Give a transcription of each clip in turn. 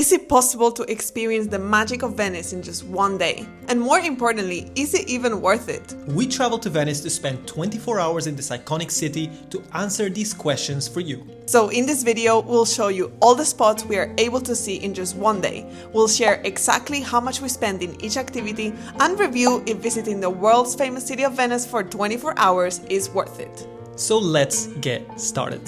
Is it possible to experience the magic of Venice in just one day? And more importantly, is it even worth it? We traveled to Venice to spend 24 hours in this iconic city to answer these questions for you. So in this video, we'll show you all the spots we are able to see in just one day. We'll share exactly how much we spend in each activity and review if visiting the world's famous city of Venice for 24 hours is worth it. So let's get started.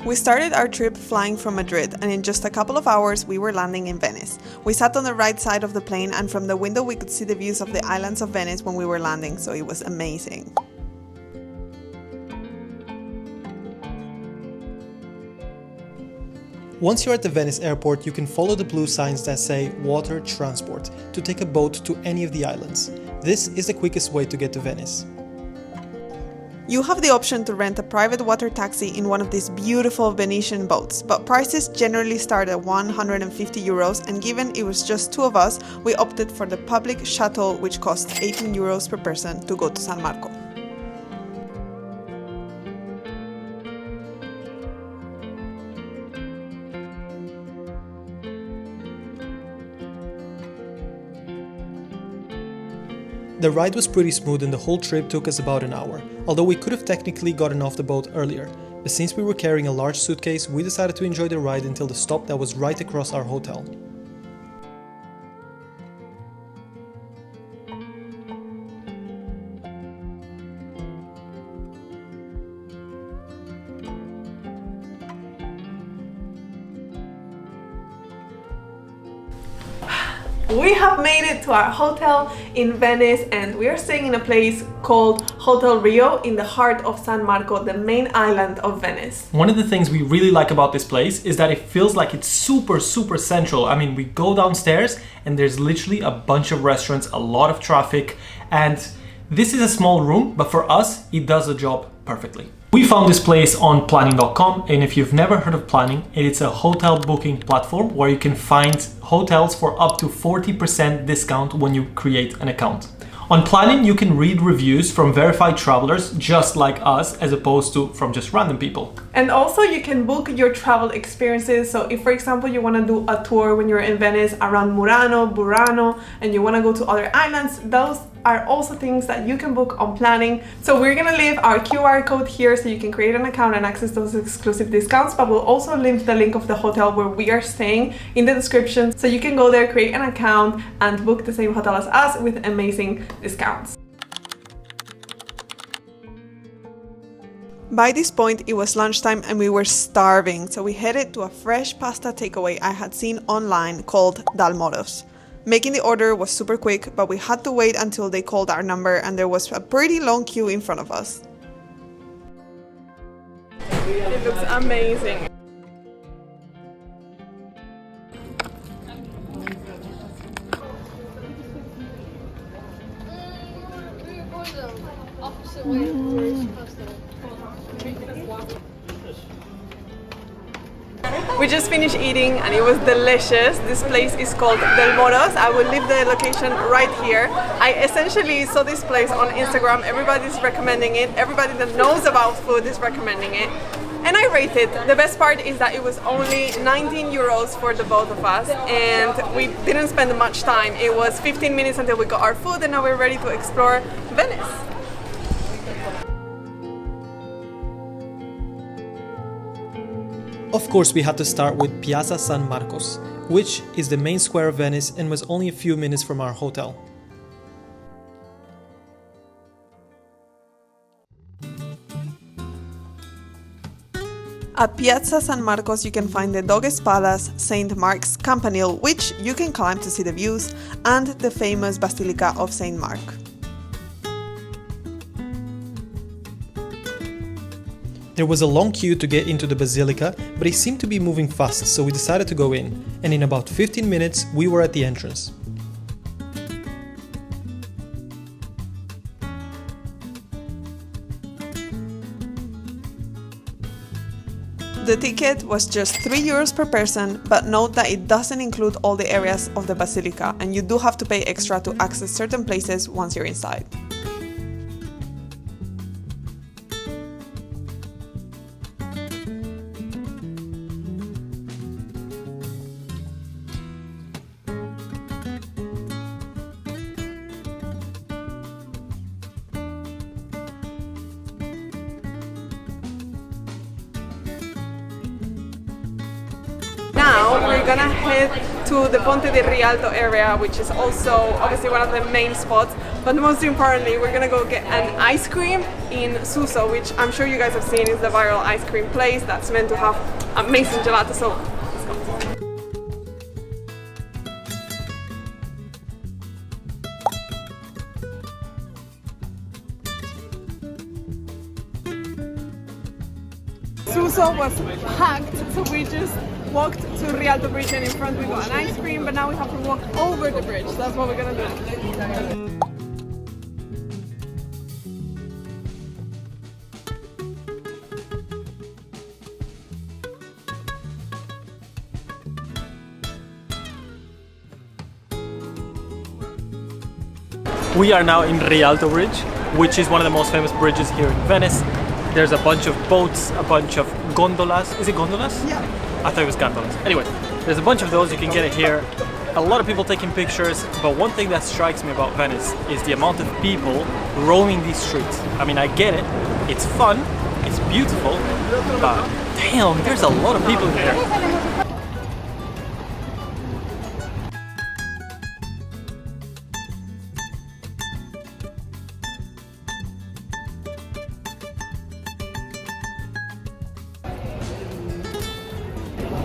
We started our trip flying from Madrid, and in just a couple of hours we were landing in Venice. We sat on the right side of the plane, and from the window we could see the views of the islands of Venice when we were landing, so it was amazing. Once you're at the Venice airport, you can follow the blue signs that say water transport to take a boat to any of the islands. This is the quickest way to get to Venice. You have the option to rent a private water taxi in one of these beautiful Venetian boats, but prices generally start at 150 euros, and given it was just two of us, we opted for the public shuttle, which costs 18 euros per person to go to San Marco. The ride was pretty smooth and the whole trip took us about an hour, although we could have technically gotten off the boat earlier, but since we were carrying a large suitcase, we decided to enjoy the ride until the stop that was right across our hotel. We have made it to our hotel in Venice, and we are staying in a place called Hotel Rio in the heart of San Marco, the main island of Venice. One of the things we really like about this place is that it feels like it's super central. I mean, we go downstairs and there's literally a bunch of restaurants, a lot of traffic, and this is a small room, but for us, it does the job perfectly. We found this place on planning.com, and if you've never heard of Planning, it's a hotel booking platform where you can find hotels for up to 40% discount when you create an account. On Planning, you can read reviews from verified travelers just like us, as opposed to from just random people. And also you can book your travel experiences. So if, for example, you want to do a tour when you're in Venice around Murano, Burano, and you want to go to other islands, those are also things that you can book on Planning. So we're gonna leave our QR code here so you can create an account and access those exclusive discounts, but we'll also leave the link of the hotel where we are staying in the description, so you can go there, create an account, and book the same hotel as us with amazing discounts. By this point, it was lunchtime and we were starving, so we headed to a fresh pasta takeaway I had seen online called Dal Moros. Making the order was super quick, but we had to wait until they called our number, and there was a pretty long queue in front of us. It looks amazing. We just finished eating and it was delicious. This place is called Del Moros. I will leave the location right here. I essentially saw this place on Instagram. Everybody's recommending it. Everybody that knows about food is recommending it. And I rate it. The best part is that it was only 19 euros for the both of us, and we didn't spend much time. It was 15 minutes until we got our food, and now we're ready to explore Venice. Of course, we had to start with Piazza San Marcos, which is the main square of Venice and was only a few minutes from our hotel. At Piazza San Marcos, you can find the Dog Espadas St. Mark's Campanile, which you can climb to see the views, and the famous Basilica of St. Mark. There was a long queue to get into the basilica, but it seemed to be moving fast, so we decided to go in, and in about 15 minutes we were at the entrance. The ticket was just 3 euros per person, but note that it doesn't include all the areas of the basilica, and you do have to pay extra to access certain places once you're inside. gonna head to the Ponte di Rialto area, which is also obviously one of the main spots. But most importantly, we're gonna go get an ice cream in Suso, which I'm sure you guys have seen is the viral ice cream place that's meant to have amazing gelato. So let's go. Suso was packed, so we just walked to Rialto Bridge, and in front we got an ice cream, but now we have to walk over the bridge. So that's what we're gonna do. We are now in Rialto Bridge, which is one of the most famous bridges here in Venice. There's a bunch of boats, a bunch of gondolas. Is it gondolas? Yeah. I thought it was gondolas. Anyway, there's a bunch of those. You can get it here. A lot of people taking pictures, but one thing that strikes me about Venice is the amount of people roaming these streets. I mean, I get it. It's fun. It's beautiful. But damn, there's a lot of people here.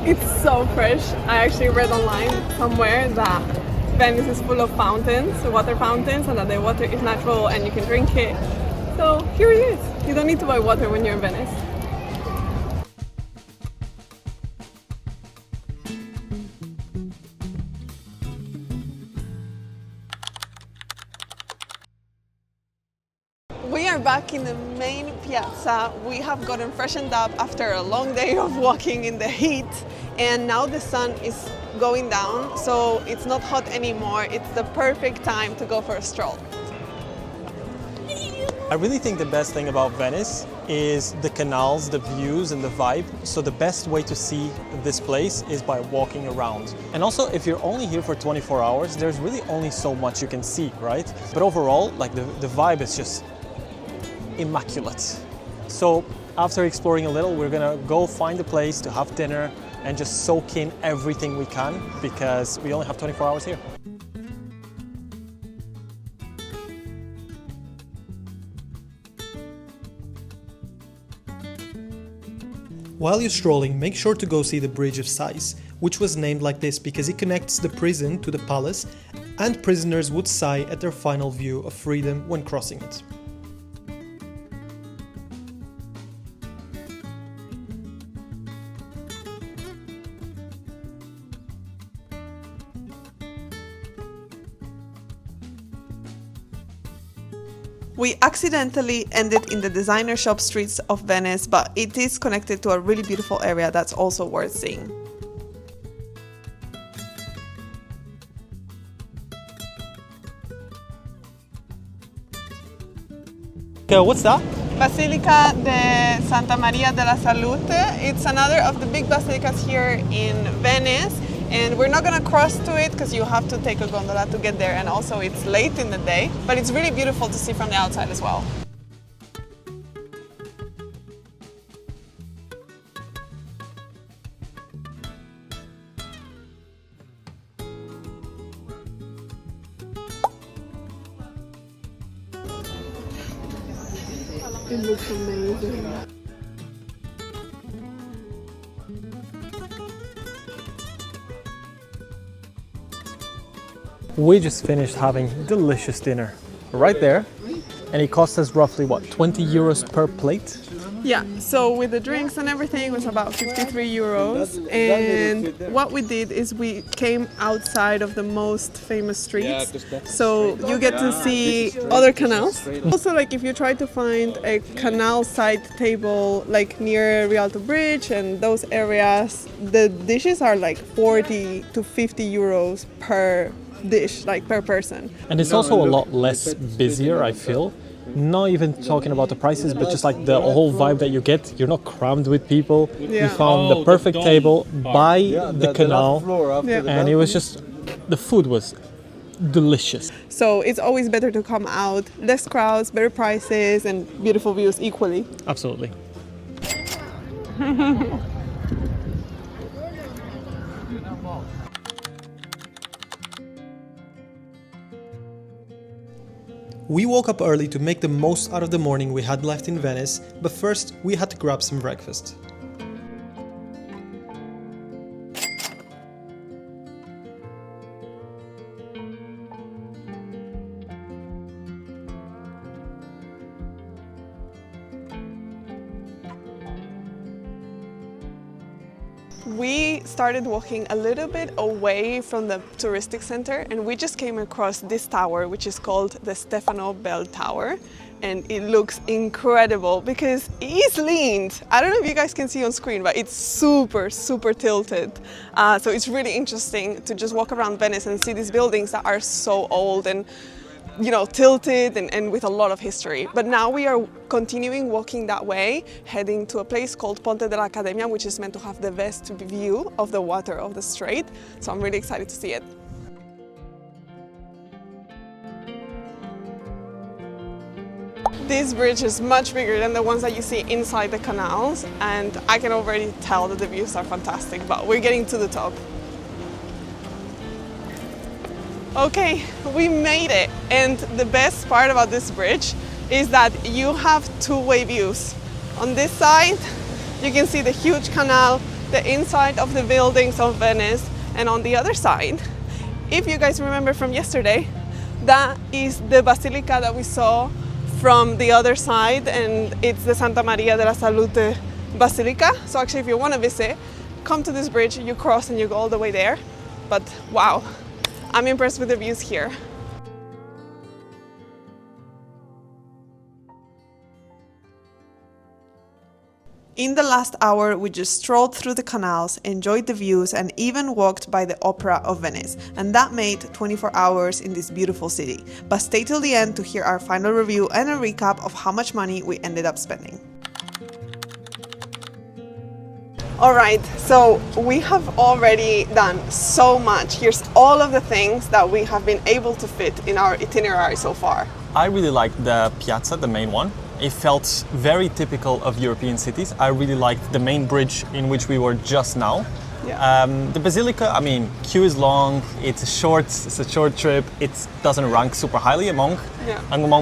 It's so fresh. I actually read online somewhere that Venice is full of fountains, water fountains, and that the water is natural and you can drink it. So here it is. You don't need to buy water when you're in Venice. We are back in the main piazza. We have gotten freshened up after a long day of walking in the heat, and now the sun is going down, so it's not hot anymore. It's the perfect time to go for a stroll. I really think the best thing about Venice is the canals, the views and the vibe. So the best way to see this place is by walking around. And also, if you're only here for 24 hours, there's really only so much you can see, right? But overall, like the vibe is just immaculate. So after exploring a little, we're gonna go find a place to have dinner and just soak in everything we can, because we only have 24 hours here. While you're strolling, make sure to go see the Bridge of Sighs, which was named like this because it connects the prison to the palace, and prisoners would sigh at their final view of freedom when crossing it. We accidentally ended in the designer shop streets of Venice, but it is connected to a really beautiful area that's also worth seeing. What's that? Basilica de Santa Maria della Salute. It's another of the big basilicas here in Venice. And we're not gonna cross to it because you have to take a gondola to get there, and also it's late in the day, but it's really beautiful to see from the outside as well. It looks amazing. We just finished having delicious dinner right there, and it cost us roughly what, 20 euros per plate? Yeah, so with the drinks and everything it was about 53 euros, and what we did is we came outside of the most famous streets, so you get to see other canals. Also, like if you try to find a canal side table like near Rialto Bridge and those areas, the dishes are like 40 to 50 euros per dish, like per person. And it's also a lot less busier, I feel. Not even talking about the prices, but just like the whole vibe that you get. You're not crammed with people. Yeah. We found the perfect table by the canal, and it was just, the food was delicious. So it's always better to come out, less crowds, better prices, and beautiful views equally. Absolutely. We woke up early to make the most out of the morning we had left in Venice, but first we had to grab some breakfast. We started walking a little bit away from the touristic center and we just came across this tower, which is called the Stefano Bell Tower, and it looks incredible because it is leaned. I don't know if you guys can see on screen, but it's super tilted. So it's really interesting to just walk around Venice and see these buildings that are so old and tilted and with a lot of history. But now we are continuing walking that way, heading to a place called Ponte dell'Accademia, which is meant to have the best view of the water of the strait. So I'm really excited to see it. This bridge is much bigger than the ones that you see inside the canals, and I can already tell that the views are fantastic, but we're getting to the top. Okay, we made it, and the best part about this bridge is that you have two-way views. On this side, you can see the huge canal, the inside of the buildings of Venice, and on the other side, if you guys remember from yesterday, that is the basilica that we saw from the other side, and it's the Santa Maria della Salute Basilica. So actually, if you want to visit, come to this bridge, you cross and you go all the way there. But wow, I'm impressed with the views here. In the last hour, we just strolled through the canals, enjoyed the views, and even walked by the Opera of Venice. And that made 24 hours in this beautiful city. But stay till the end to hear our final review and a recap of how much money we ended up spending. Alright, so we have already done so much. Here's all of the things that we have been able to fit in our itinerary so far. I really liked the piazza, the main one. It felt very typical of European cities. I really liked the main bridge in which we were just now. Yeah. The basilica, I mean, queue is long, it's a short trip. It doesn't rank super highly among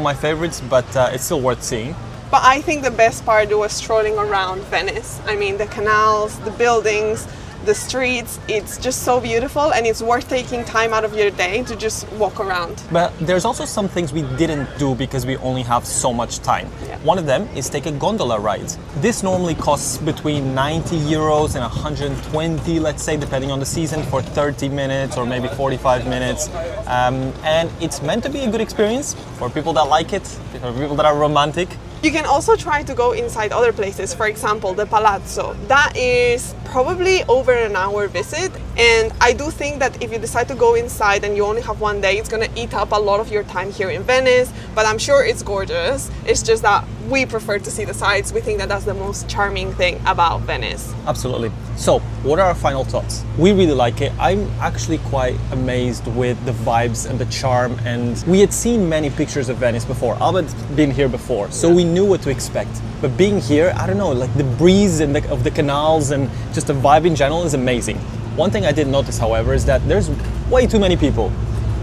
my favorites, but it's still worth seeing. But I think the best part was strolling around Venice. I mean, the canals, the buildings, the streets, it's just so beautiful, and it's worth taking time out of your day to just walk around. But there's also some things we didn't do because we only have so much time. Yeah. One of them is take a gondola ride. This normally costs between 90 euros and 120, let's say, depending on the season, for 30 minutes or maybe 45 minutes. And it's meant to be a good experience for people that like it, for people that are romantic. You can also try to go inside other places, for example, the Palazzo. That is probably over an hour visit, and I do think that if you decide to go inside and you only have one day, it's going to eat up a lot of your time here in Venice, but I'm sure it's gorgeous. It's just that we prefer to see the sights. We think that that's the most charming thing about Venice. Absolutely. So, what are our final thoughts? We really like it. I'm actually quite amazed with the vibes and the charm, and we had seen many pictures of Venice before. Albert's been here before, so we knew what to expect. But being here, I don't know, like the breeze and of the canals and just the vibe in general is amazing. One thing I did notice, however, is that there's way too many people.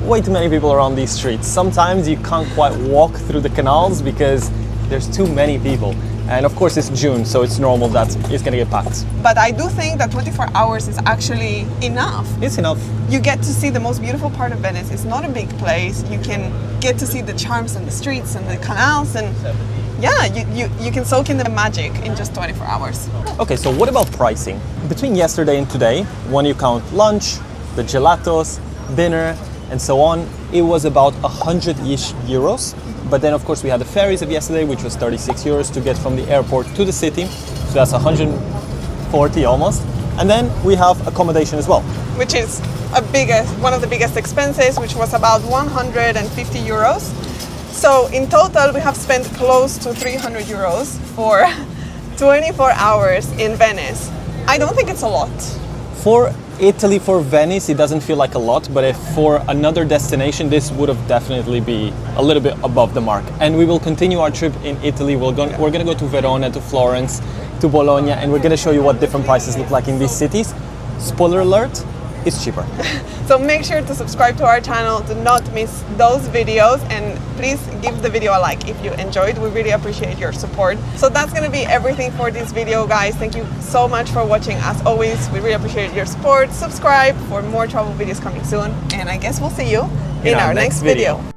Way too many people around these streets. Sometimes you can't quite walk through the canals because there's too many people. And of course it's June, so it's normal that it's gonna get packed. But I do think that 24 hours is actually enough. It's enough. You get to see the most beautiful part of Venice. It's not a big place. You can get to see the charms and the streets and the canals, and yeah, you can soak in the magic in just 24 hours. Okay, so what about pricing? Between yesterday and today, when you count lunch, the gelatos, dinner, and so on, it was about 100-ish euros. But then of course we had the ferries of yesterday, which was 36 euros to get from the airport to the city. So that's 140 almost. And then we have accommodation as well. Which is one of the biggest expenses, which was about 150 euros. So in total, we have spent close to 300 euros for 24 hours in Venice. I don't think it's a lot. For Italy, for Venice, it doesn't feel like a lot, but if for another destination, this would have definitely be a little bit above the mark. And we will continue our trip in Italy. We're going to go to Verona, to Florence, to Bologna, and we're going to show you what different prices look like in these cities. spoiler alert, it's cheaper. So make sure to subscribe to our channel, do not miss those videos, and please give the video a like if you enjoyed. We really appreciate your support. So that's gonna be everything for this video, guys. Thank you so much for watching. As always, we really appreciate your support. Subscribe for more travel videos coming soon, and I guess we'll see you in our next video.